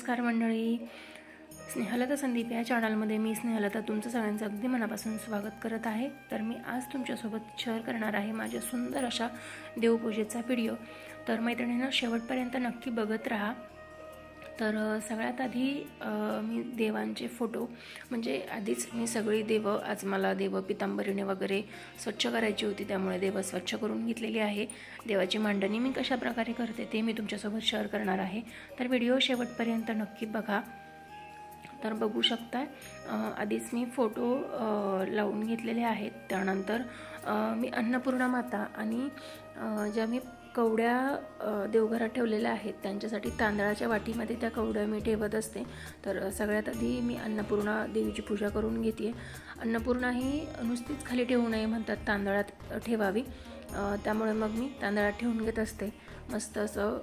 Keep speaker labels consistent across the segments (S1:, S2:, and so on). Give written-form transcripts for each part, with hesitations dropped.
S1: नमस्कार मंडळी, स्नेहलता संदीप या चॅनलमध्ये मी स्नेहलता तुमचं सगळ्यांचं अगदी मनापासून स्वागत करत आहे। तर मी आज तुमच्यासोबत शेअर करणार आहे माझ्या सुंदर अशा देवपूजेचा व्हिडिओ। तर मैत्रिणींनो शेवटपर्यंत नक्की बघत राहा। तर सगळ्यात आधी मी देवांचे फोटो म्हणजे आधीच मी सगळी देव आज मला देव पितांबरीने वगैरे स्वच्छ करायची होती, त्यामुळे देव स्वच्छ करून घेतलेली आहे। देवाची मांडणी मी कशा प्रकारे करते ते मी तुमच्यासोबत शेअर करणार आहे। तर व्हिडिओ शेवटपर्यंत नक्की बघा। तर बघू शकता आधीच मी फोटो लावून घेतलेले आहेत। त्यानंतर मी अन्नपूर्णा माता आणि ज्या मी कवड्या देवघरात ठेवलेल्या आहेत त्यांच्यासाठी तांदळाच्या वाटीमध्ये त्या कवड्या मी ठेवत असते। तर सगळ्यात आधी मी अन्नपूर्णा देवीची पूजा करून घेते। अन्नपूर्णा ही नुसतीच खाली ठेवू नये म्हणतात, तांदळात ठेवावी, त्यामुळे मग मी तांदळात ठेवून घेत असते। मस्त असं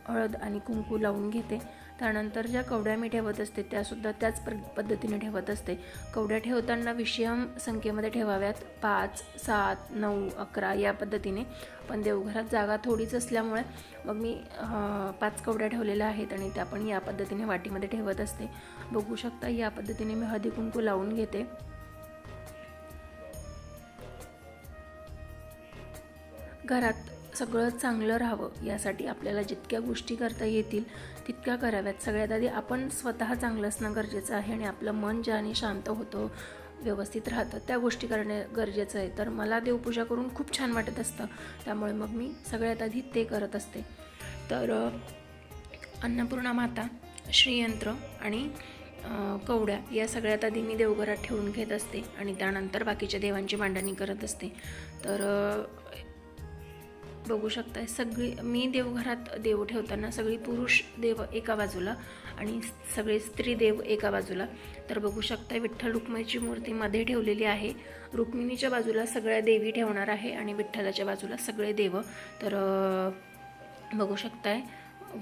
S1: हळद आणि कुंकू लावून घेते। त्यानंतर ज्या कवड्या मी ठेवत असते त्यासुद्धा त्याच पद्धतीने ठेवत असते। कवड्या ठेवताना विषम संख्येमध्ये ठेवाव्यात, 5, 7, 9, 11 या पद्धतीने। पण देवघरात जागा थोडीच असल्यामुळे मग मी 5 कवड्या ठेवलेल्या आहेत आणि त्या पण या पद्धतीने वाटीमध्ये ठेवत असते। बघू शकता या पद्धतीने मी हळदी कुंकू लावून घेते। घरात सगळं चांगलं राहावं यासाठी आपल्याला जितक्या गोष्टी करता येतील तितक्या कराव्यात। सगळ्यात आधी आपण स्वतः चांगलं असणं गरजेचं आहे आणि आपलं मन ज्याने शांत होतं, व्यवस्थित राहतं, त्या गोष्टी करणे गरजेचं आहे। तर मला देवपूजा करून खूप छान वाटत असतं, त्यामुळे मग मी सगळ्यात आधी ते करत असते। तर अन्नपूर्णा माता, श्रीयंत्र आणि कवड्या या सगळ्यात आधी मी देवघरात ठेवून घेत असते आणि त्यानंतर बाकीच्या देवांची मांडणी करत असते। तर बघू शकता सगळी मी देवघरात देव ठेवताना सगळी पुरुष देव एका बाजूला आणि सगळे स्त्री देव एका बाजूला। तर बघू शकता विठ्ठल रुक्मिणीची मूर्ती मध्ये ठेवलेली आहे। रुक्मिणीच्या बाजूला सगळ्या देवी ठेवणार आहे आणि विठ्ठलाच्या बाजूला सगळे देव। तर बघू शकताय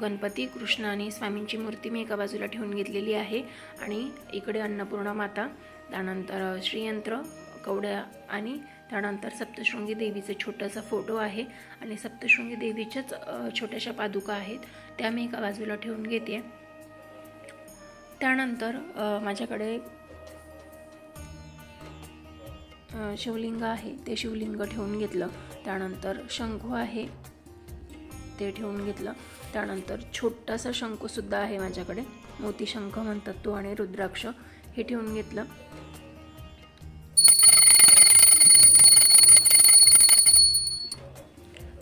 S1: गणपती, कृष्ण आणि स्वामींची मूर्ती मी एका बाजूला ठेवून घेतलेली आहे आणि इकडे अन्नपूर्णा माता, त्यानंतर श्रीयंत्र, कवड्या आणि त्यानंतर सप्तशृंगी देवीचे छोटासा फोटो आहे आणि सप्तशृंगी देवीच्याच छोट्याशा पादुका आहेत त्या मी एका बाजूला ठेवून घेते। त्यानंतर माझ्याकडे शिवलिंग आहे, ते शिवलिंग ठेवून घेतलं। त्यानंतर शंखू आहे ते ठेवून घेतलं। त्यानंतर छोटासा शंखू सुद्धा आहे माझ्याकडे, मोती शंख म्हणतात तो, आणि रुद्राक्ष हे ठेवून घेतलं।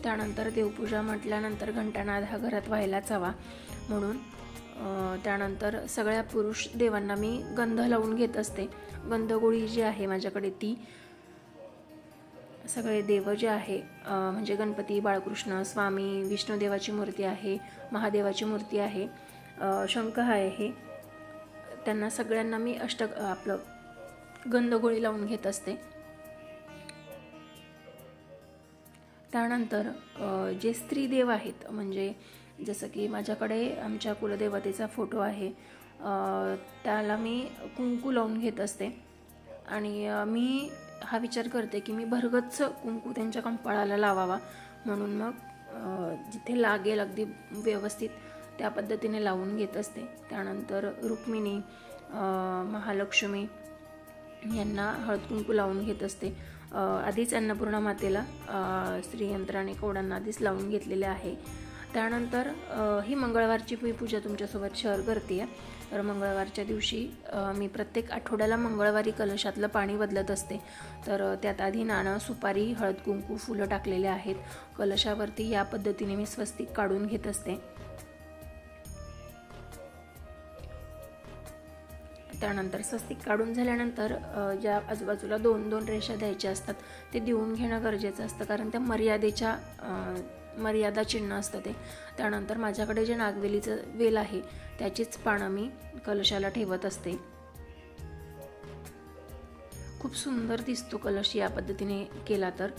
S1: त्यानंतर देवपूजा म्हटल्यानंतर घंटानाद हा घरात व्हायलाच हवा, म्हणून त्यानंतर सगळ्या पुरुष देवांना मी गंध लावून घेत असते। गंधगोळी जी आहे माझ्याकडे ती सगळे देव जे आहे म्हणजे गणपती, बाळकृष्ण, स्वामी, विष्णुदेवाची मूर्ती आहे, महादेवाची मूर्ती आहे, शंख आहे, त्यांना सगळ्यांना मी आपलं गंधगोळी लावून घेत असते। त्यानंतर जे स्त्री देव आहेत म्हणजे जसं की माझ्याकडे आमच्या कुलदेवतेचा फोटो आहे, त्याला मी कुंकू लावून घेत असते आणि मी हा विचार करते की मी भरगच्च कुंकू त्यांच्या कपाळाला लावावा, म्हणून मग जिथे लागेल अगदी व्यवस्थित त्या पद्धतीने लावून घेत असते। त्यानंतर रुक्मिणी, महालक्ष्मी यांना हळद कुंकू लावून घेत असते। आधीच अन्नपूर्णा मातेला श्रीयंत्र आणि कवड्यांना आधीच लावून घेतलेले आहे। त्यानंतर ही मंगळवारची मी पूजा तुमच्यासोबत शेअर करते। तर मंगळवारच्या दिवशी मी प्रत्येक आठवड्याला मंगळवारी कलशातलं पाणी बदलत असते। तर त्यात आधी नाणं, सुपारी, हळद कुंकू, फुलं टाकलेले आहेत। कलशावरती या पद्धतीने मी स्वस्तिक काढून घेत असते। त्यानंतर स्वस्तिक काढून झाल्यानंतर ज्या आजूबाजूला 2-2 रेषा द्यायच्या असतात ते देऊन घेणं गरजेचं असतं, कारण त्या मर्यादा चिन्ह असतं ते। त्यानंतर माझ्याकडे जे नागवेलीचं वेल आहे त्याचीच पानं मी कलशाला ठेवत असते। खूप सुंदर दिसतो कलश या पद्धतीने केला तर।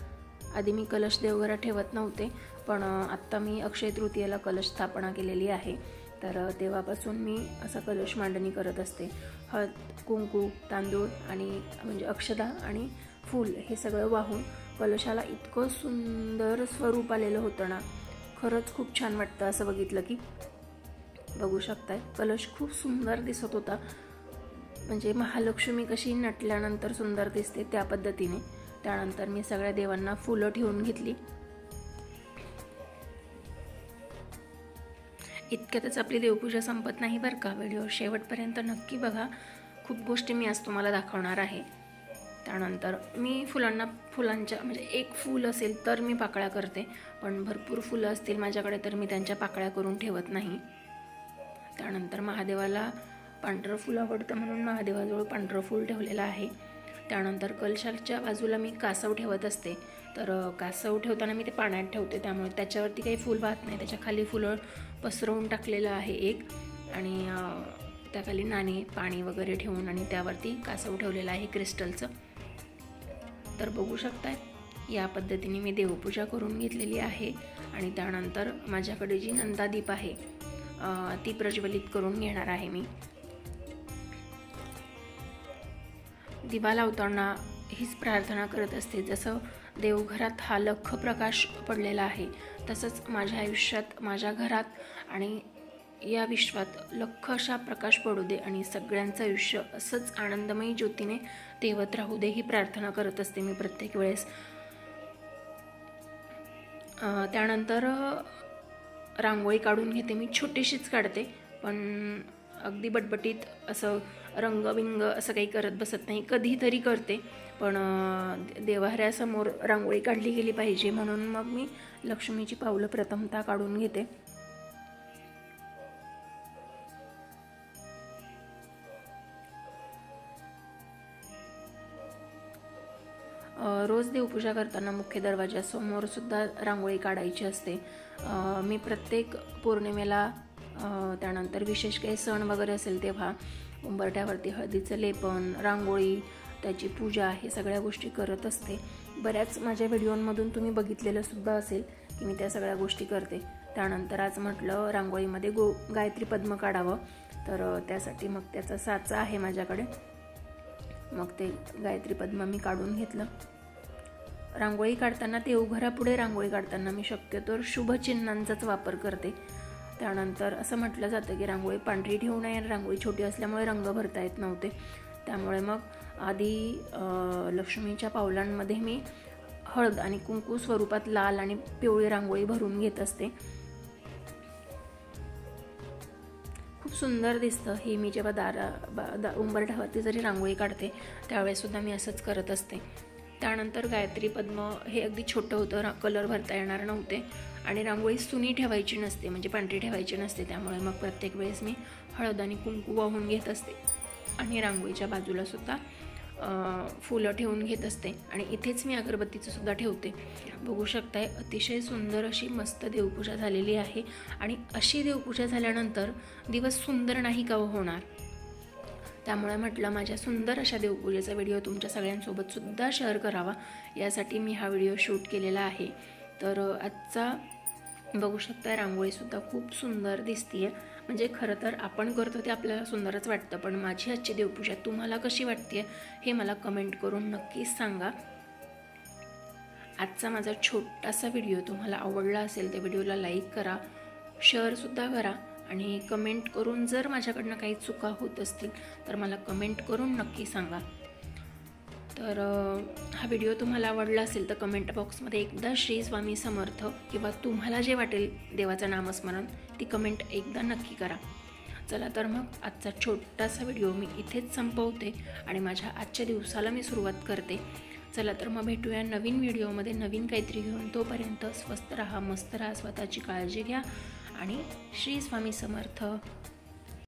S1: आधी मी कलश देवघरात ठेवत नव्हते, पण आत्ता मी अक्षय तृतीयेला कलश स्थापना केलेली आहे, तर तेव्हापासून मी असा कलश मांडणी करत असते। हळद, कुंकू, तांदूळ आणि म्हणजे अक्षदा आणि फूल हे सगळं वाहून कलशाला इतकं सुंदर स्वरूप आलेलं होतं ना, खरंच खूप छान वाटतं असं बघितलं की। बघू शकताय कलश खूप सुंदर दिसत होता, म्हणजे महालक्ष्मी कशी नटल्यानंतर सुंदर दिसते त्या पद्धतीने. त्यानंतर मी सगळ्या देवांना फुलं ठेवून घेतली. इतक्यातच आपली देवपूजा संपत नाही बरं का. व्हिडिओ शेवटपर्यंत नक्की बघा, खूप गोष्टी मी आज तुम्हाला दाखवणार आहे. त्यानंतर मी फुलांच्या म्हणजे एक फूल असेल तर मी पाकळ्या करते, पण भरपूर फुलं असतील माझ्याकडे तर मी त्यांच्या पाकळ्या करून ठेवत नाही. त्यानंतर महादेवाला पांढरं फूल आवडतं म्हणून महादेवाजवळ पांढरं फूल ठेवलेलं आहे. त्यानंतर कलशाच्या बाजूला मी कासव ठेवत असते, तर कासव ठेवताना मी ते पाण्यात ठेवते, त्यामुळे त्याच्यावरती काही फूल वाहत नाही. त्याच्या खाली फुलं पसरवून टाकलेलं आहे एक, आणि त्याखाली नाणी पाणी वगैरे ठेवून आणि त्यावरती कासव ठेवलेलं आहे क्रिस्टलचं. तर बघू शकताय या पद्धतीने मी देवपूजा करून घेतलेली आहे. आणि त्यानंतर माझ्याकडे जी नंदादीप आहे ती प्रज्वलित करून घेणार आहे मी. दिवा लावताना हीच प्रार्थना करत असते, जसं देवघरात हा लख प्रकाश पडलेला आहे तसंच माझ्या आयुष्यात, माझ्या घरात आणि या विश्वात लख अशा प्रकाश पडू दे आणि सगळ्यांचं आयुष्य असंच आनंदमयी ज्योतीने तेवत राहू दे ही प्रार्थना करत असते मी प्रत्येक वेळेस. त्यानंतर रांगोळी काढून घेते मी, छोटीशीच काढते, पण अगदी बटबटीत असं रंगबिंग असं काही करत बसत नाही. कधीतरी करते, पण देवाऱ्यासमोर रांगोळी काढली गेली पाहिजे म्हणून मग मी लक्ष्मीची पावलं प्रथमतः काढून घेते. रोज देवपूजा करताना मुख्य दरवाजासमोर सुद्धा रांगोळी काढायची असते. मी प्रत्येक पौर्णिमेला, त्यानंतर विशेष काही सण वगैरे असेल तेव्हा उंबरठ्यावरती हळदीचं लेपन, रांगोळी, त्याची पूजा, हे सगळ्या गोष्टी करत असते. बऱ्याच माझ्या व्हिडिओंमधून तुम्ही बघितलेलं सुद्धा असेल की मी त्या सगळ्या गोष्टी करते. त्यानंतर आज म्हटलं रांगोळीमध्ये गायत्री पद्म काढावं, तर त्यासाठी मग त्याचा साचा आहे माझ्याकडे, मग ते गायत्री पद्म मी काढून घेतलं. रांगोळी काढताना, देवघरापुढे रांगोळी काढताना मी शक्यतो शुभचिन्हांचाच वापर करते. त्यानंतर असं म्हटलं जातं की रांगोळी पांढरी ठेवू नये, रांगोळी छोटी असल्यामुळे रंग भरता येत नव्हते. त्यामुळे मग आधी लक्ष्मीच्या पावलांमध्ये मी हळद आणि कुंकू स्वरूपात लाल आणि पिवळी रांगोळी भरून घेत असते. खूप सुंदर दिसतं हे. मी जेव्हा उंबरठ्यावरती जरी रांगोळी काढते त्यावेळेसुद्धा मी असंच करत असते. त्यानंतर गायत्री पद्म हे अगदी छोटं होतं, कलर भरता येणार नव्हते आणि रांगोळी सुनी ठेवायची नसते, म्हणजे पांढरी ठेवायची नसते. त्यामुळे मग प्रत्येक वेळेस मी हळद आणि कुंकू वाहून घेत असते आणि रांगोळीच्या बाजूला सुद्धा फुलं ठेवून घेत असते. आणि इथेच मी अगरबत्तीचं सुद्धा ठेवते. बघू शकताय अतिशय सुंदर अशी मस्त देवपूजा झालेली आहे. आणि अशी देवपूजा झाल्यानंतर दिवस सुंदर नाही का होणार, त्यामुळे म्हटलं माझ्या सुंदर अशा देवपूजेचा व्हिडिओ तुमच्या सगळ्यांसोबत सुद्धा शेअर करावा, यासाठी मी हा व्हिडिओ शूट केलेला आहे. तर आजचा बघू शकता रांगोळीसुद्धा खूप सुंदर दिसतीये. म्हणजे खरं तर आपण करतो ते आपल्याला सुंदरच वाटतं, पण माझी आजची देवपूजा तुम्हाला कशी वाटते हे मला कमेंट करून नक्कीच सांगा. आजचा माझा छोटासा व्हिडिओ तुम्हाला आवडला असेल तर व्हिडिओला लाईक करा, शेअरसुद्धा करा आणि कमेंट करून जर माझ्याकडनं काही चुका होत असतील तर मला कमेंट करून नक्की सांगा. तर हा व्हिडिओ तुम्हाला आवडला असेल तर कमेंट बॉक्समध्ये एकदा श्री स्वामी समर्थ किंवा तुम्हाला जे वाटेल देवाचं नामस्मरण ती कमेंट एकदा नक्की करा. चला तर मग आजचा छोटासा व्हिडिओ मी इथेच संपवते आणि माझ्या आजच्या दिवसाला मी सुरुवात करते. चला तर मग भेटूया नवीन व्हिडिओमध्ये नवीन काहीतरी घेऊन. तोपर्यंत स्वस्त राहा, मस्त राहा, स्वतःची काळजी घ्या आणि श्री स्वामी समर्थ.